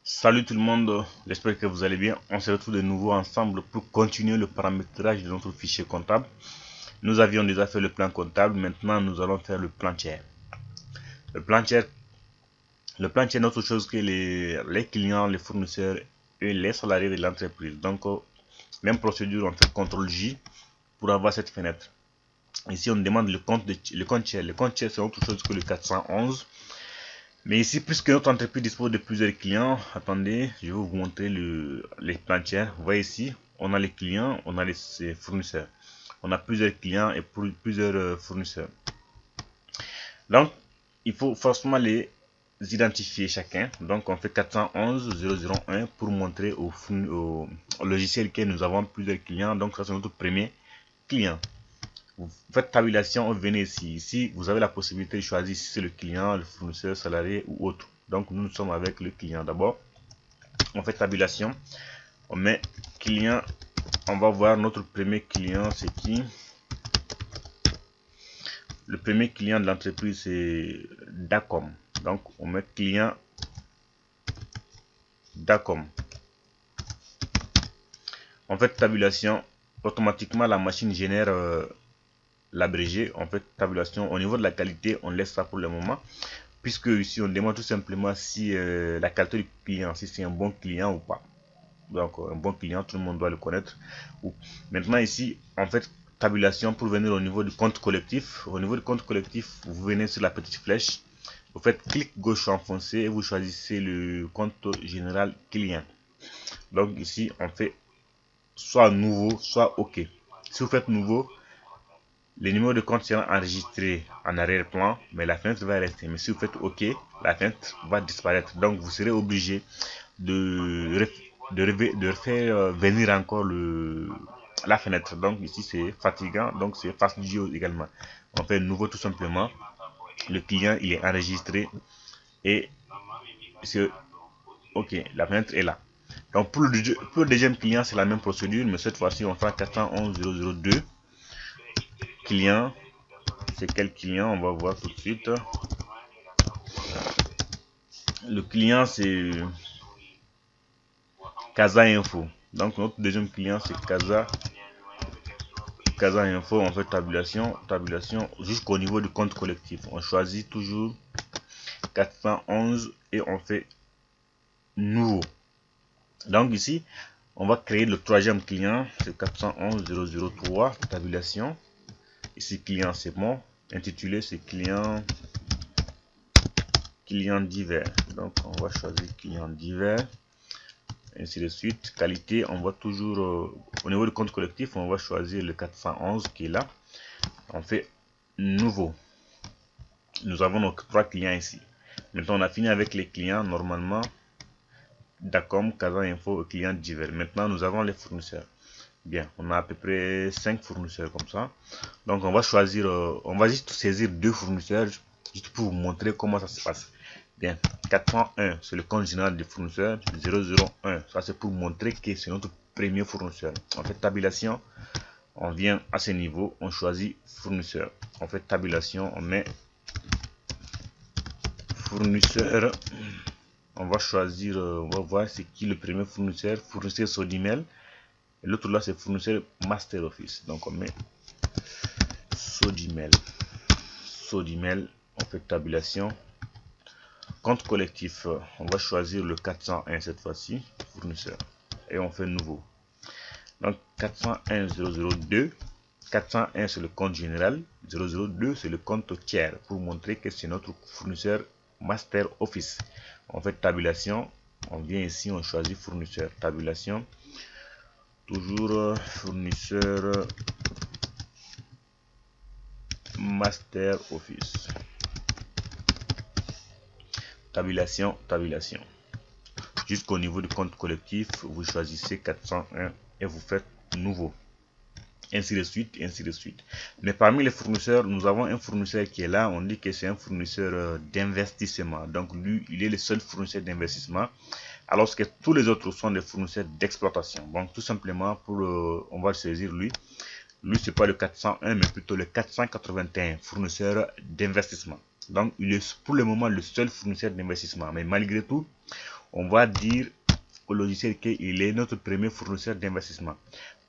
Salut tout le monde, j'espère que vous allez bien. On se retrouve de nouveau ensemble pour continuer le paramétrage de notre fichier comptable. Nous avions déjà fait le plan comptable, maintenant nous allons faire le plan tiers. Le plan tiers, n'est autre chose que les clients, les fournisseurs et les salariés de l'entreprise. Donc, même procédure, on fait CTRL-J pour avoir cette fenêtre. Ici, on demande le compte tiers. Le compte tiers, c'est autre chose que le 411. Mais ici, puisque notre entreprise dispose de plusieurs clients, attendez, je vais vous montrer les plans tiers. Vous voyez ici, on a les clients, on a les fournisseurs. On a plusieurs clients et plusieurs fournisseurs. Donc, il faut forcément les identifier chacun. Donc, on fait 411.001 pour montrer au logiciel que nous avons plusieurs clients. Donc, ça, c'est notre premier client. Vous faites tabulation, vous venez ici. Ici, vous avez la possibilité de choisir si c'est le client, le fournisseur, salarié ou autre. Donc, nous sommes avec le client. D'abord, on fait tabulation. On met client. On va voir notre premier client, c'est qui? Le premier client de l'entreprise, c'est Dacom. Donc, on met client Dacom. On fait tabulation. Automatiquement, la machine génère l'abrégé. On fait tabulation. Au niveau de la qualité, on laisse ça pour le moment. Puisque ici, on demande tout simplement si la qualité du client, si c'est un bon client ou pas. Donc, un bon client, tout le monde doit le connaître. Maintenant, ici, en fait, tabulation pour venir au niveau du compte collectif. Au niveau du compte collectif, vous venez sur la petite flèche. Vous faites clic gauche enfoncé et vous choisissez le compte général client. Donc, ici, on fait soit nouveau, soit OK. Si vous faites nouveau, le numéro de compte sera enregistré en arrière-plan, mais la fenêtre va rester. Mais si vous faites OK, la fenêtre va disparaître. Donc, vous serez obligé de refaire venir encore la fenêtre. Donc, ici, c'est fatigant. Donc, c'est fastidieux également. On fait nouveau tout simplement. Le client, il est enregistré et c'est OK. La fenêtre est là. Donc, pour le deuxième client, c'est la même procédure, mais cette fois-ci, on fera 411.002. Client, c'est quel client? On va voir tout de suite. Le client, c'est Casa Info. Donc, notre deuxième client, c'est Casa Info. On fait tabulation jusqu'au niveau du compte collectif. On choisit toujours 411 et on fait nouveau. Donc, ici, on va créer le troisième client, c'est 411.003, tabulation. Ici, client, c'est bon. Intitulé, c'est client divers. Donc, on va choisir client divers. Ainsi de suite. Qualité, on va toujours au niveau du compte collectif, on va choisir le 411 qui est là. On fait nouveau. Nous avons nos trois clients ici. Maintenant, on a fini avec les clients normalement. Dacom, Casa Info et clients divers. Maintenant, nous avons les fournisseurs. Bien, on a à peu près 5 fournisseurs comme ça. Donc, on va choisir, on va juste saisir deux fournisseurs juste pour vous montrer comment ça se passe. Bien, 401, c'est le compte général des fournisseurs. 001, ça c'est pour montrer que c'est notre premier fournisseur. On fait tabulation, on vient à ce niveau, on choisit fournisseur. On fait tabulation, on met fournisseur. On va choisir, on va voir c'est qui le premier fournisseur. Fournisseur Sodimel. Et l'autre là c'est fournisseur Master Office. Donc on met Sodimel. On fait tabulation. Compte collectif, on va choisir le 401 cette fois-ci, fournisseur, et on fait nouveau. Donc 401.002, 401 c'est le compte général, 002 c'est le compte tiers, pour montrer que c'est notre fournisseur Master Office. On fait tabulation, on vient ici, on choisit fournisseur, tabulation, toujours fournisseur Master Office. Tabulation. Jusqu'au niveau du compte collectif, vous choisissez 401 et vous faites nouveau. Ainsi de suite. Mais parmi les fournisseurs, nous avons un fournisseur qui est là. On dit que c'est un fournisseur d'investissement. Donc lui, il est le seul fournisseur d'investissement. Alors que tous les autres sont des fournisseurs d'exploitation. Donc tout simplement, on va saisir lui. Lui, c'est pas le 401, mais plutôt le 481, fournisseur d'investissement. Donc, il est pour le moment le seul fournisseur d'investissement. Mais malgré tout, on va dire au logiciel qu'il est notre premier fournisseur d'investissement.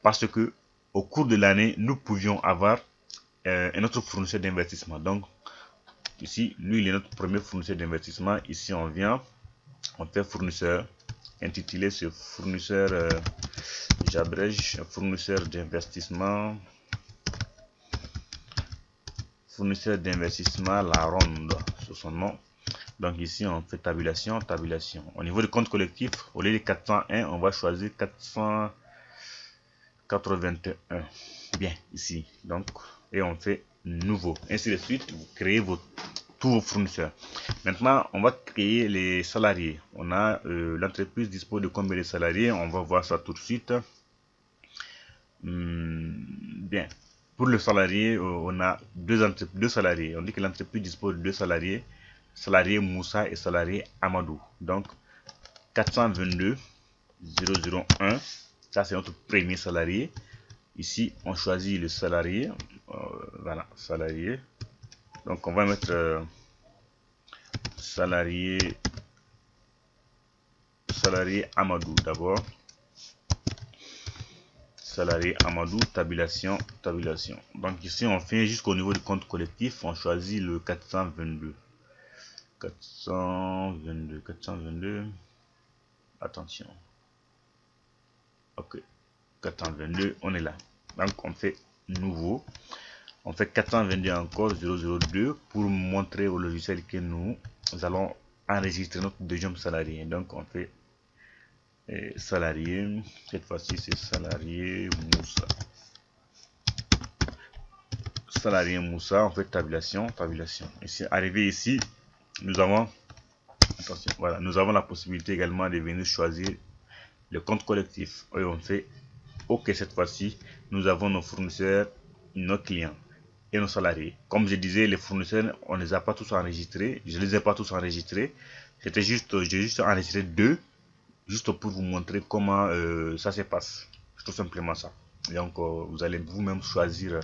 Parce que au cours de l'année, nous pouvions avoir un autre fournisseur d'investissement. Donc, ici, lui, il est notre premier fournisseur d'investissement. Ici, on vient, on fait fournisseur, intitulé ce fournisseur, j'abrège, fournisseur d'investissement. Fournisseur d'investissement, la ronde, sur son nom. Donc ici, on fait tabulation, tabulation. Au niveau du compte collectif, au lieu de 401, on va choisir 481. Bien, ici. Donc, et on fait nouveau. Ainsi de suite, vous créez tous vos fournisseurs. Maintenant, on va créer les salariés. On a l'entreprise dispose de combien de salariés? On va voir ça tout de suite. Bien. Pour le salarié, on a deux salariés. On dit que l'entreprise dispose de 2 salariés. Salarié Moussa et salarié Amadou. Donc, 422 001. Ça, c'est notre premier salarié. Ici, on choisit le salarié. Voilà, salarié. Donc, on va mettre salarié Amadou d'abord. Salarié Amadou, tabulation, tabulation. Donc ici, on fait jusqu'au niveau du compte collectif. On choisit le 422. 422. Attention. Ok. 422, on est là. Donc on fait nouveau. On fait 422 encore 002 pour montrer au logiciel que nous allons enregistrer notre deuxième salarié. Donc on fait salarié, cette fois-ci c'est salarié Moussa. Salarié Moussa, on fait tabulation, tabulation. Ici, arrivé ici, nous avons, attention, voilà, nous avons la possibilité également de venir choisir le compte collectif. Et on fait OK cette fois-ci, nous avons nos fournisseurs, nos clients et nos salariés. Comme je disais, les fournisseurs, on ne les a pas tous enregistrés. Je ne les ai pas tous enregistrés. C'était juste, j'ai juste enregistré 2. Juste pour vous montrer comment ça se passe. C'est tout simplement ça. Donc vous allez vous-même choisir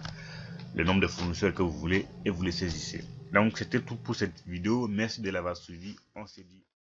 le nombre de fournisseurs que vous voulez et vous les saisissez. Donc c'était tout pour cette vidéo. Merci de l'avoir suivi. On se dit